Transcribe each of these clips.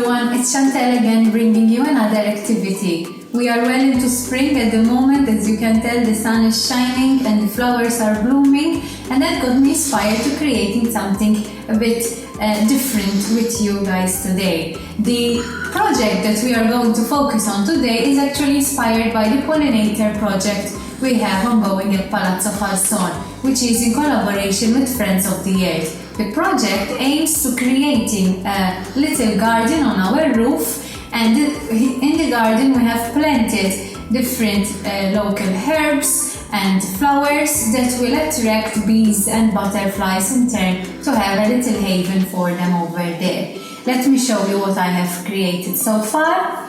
everyone, it's Chantelle again bringing you another activity. We are well into spring at the moment. As you can tell, the sun is shining and the flowers are blooming, and that got me inspired to creating something a bit different with you guys today. The project that we are going to focus on today is actually inspired by the pollinator project we have ongoing at Palazzo Falson, which is in collaboration with Friends of the Earth. The project aims to creating a little garden on our roof, and in the garden we have planted different local herbs and flowers that will attract bees and butterflies in turn to have a little haven for them over there. Let me show you what I have created so far.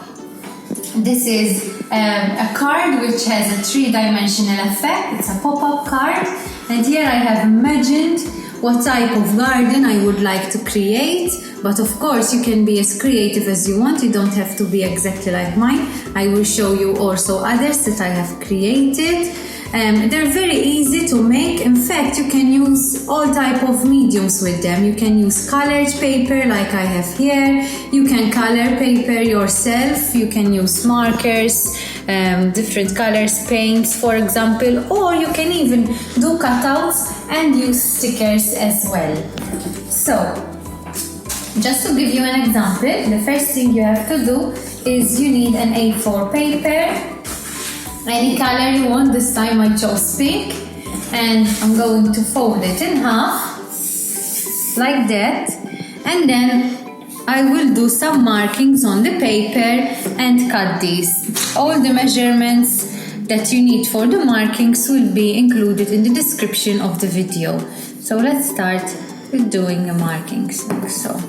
This is a card which has a three-dimensional effect. It's a pop-up card, and here I have imagined what type of garden I would like to create, but of course you can be as creative as you want. You don't have to be exactly like mine. I will show you also others that I have created. They're very easy to make. In fact, you can use all type of mediums with them. You can use colored paper like I have here. You can color paper yourself. You can use markers, different colors, paints for example, or you can even do cutouts and use stickers as well. So, just to give you an example, the first thing you have to do is you need an A4 paper. Any color you want. This time I chose pink, and I'm going to fold it in half like that, and then I will do some markings on the paper and cut these. All the measurements that you need for the markings will be included in the description of the video. So let's start with doing the markings like so.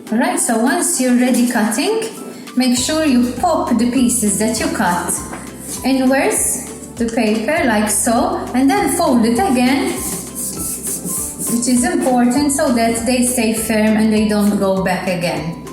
Alright, so once you're ready cutting, make sure you pop the pieces that you cut inwards the paper like so, and then fold it again, which is important so that they stay firm and they don't go back again.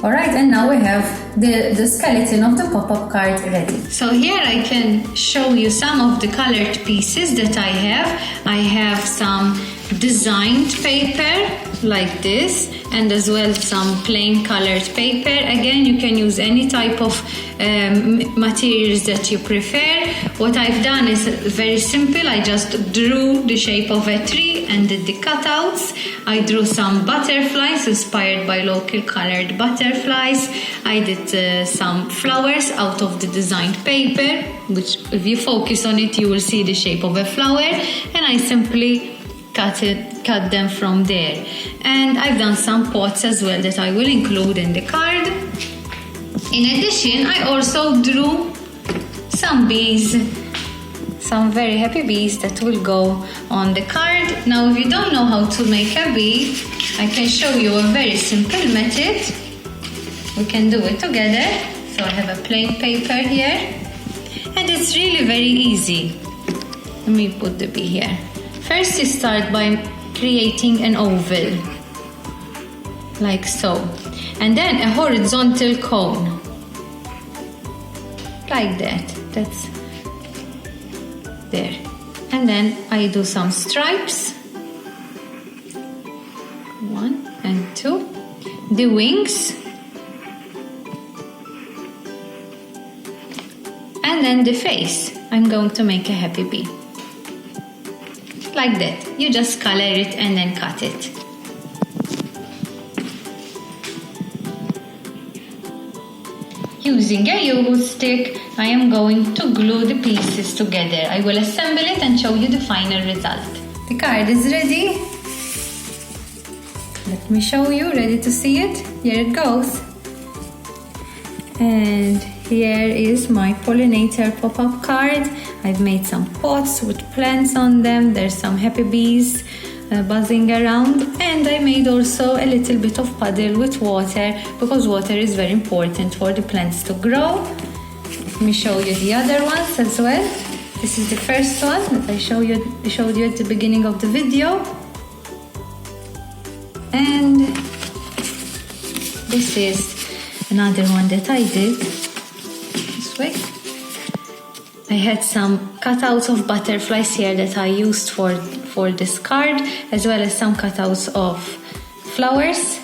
Alright, and now we have the skeleton of the pop-up card ready. So here I can show you some of the colored pieces that I have. I have some designed paper like this, and as well some plain colored paper. Again, you can use any type of materials that you prefer. What I've done is very simple. I just drew the shape of a tree and did the cutouts. I drew some butterflies inspired by local colored butterflies. I did some flowers out of the designed paper, which if you focus on it you will see the shape of a flower, and I simply cut them from there. And I've done some pots as well that I will include in the card. In addition, I also drew some bees, some very happy bees that will go on the card. Now, if you don't know how to make a bee, I can show you a very simple method. We can do it together. So I have a plain paper here, and it's really very easy. Let me put the bee here. First, you start by creating an oval, like so, and then a horizontal cone, like that. That's there. And then I do some stripes, 1 and 2, the wings, and then the face. I'm going to make a happy bee. Like that. You just color it and then cut it. Using a Yoo-hoo stick, I am going to glue the pieces together. I will assemble it and show you the final result. The card is ready. Let me show you. Ready to see it? Here it goes. And here is my pollinator pop-up card. I've made some pots with plants on them. There's some happy bees buzzing around, and I made also a little bit of puddle with water, because water is very important for the plants to grow. Let me show you the other ones as well. This is the first one that I showed you at the beginning of the video, and this is another one that I did this way. I had some cutouts of butterflies here that I used for this card, as well as some cutouts of flowers.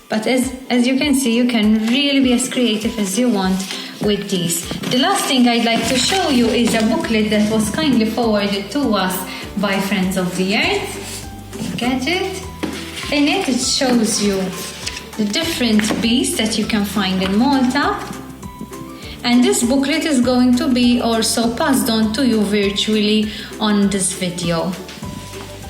But as you can see, you can really be as creative as you want with these. The last thing I'd like to show you is a booklet that was kindly forwarded to us by Friends of the Earth. Get it? In it shows you the different bees that you can find in Malta. And this booklet is going to be also passed on to you virtually on this video.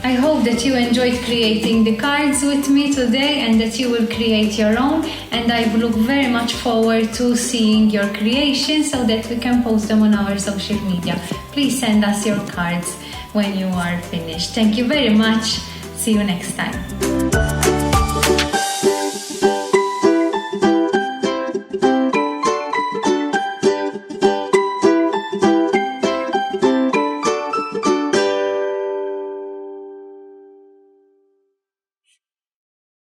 I hope that you enjoyed creating the cards with me today and that you will create your own, and I look very much forward to seeing your creations so that we can post them on our social media. Please send us your cards when you are finished. Thank you very much. See you next time.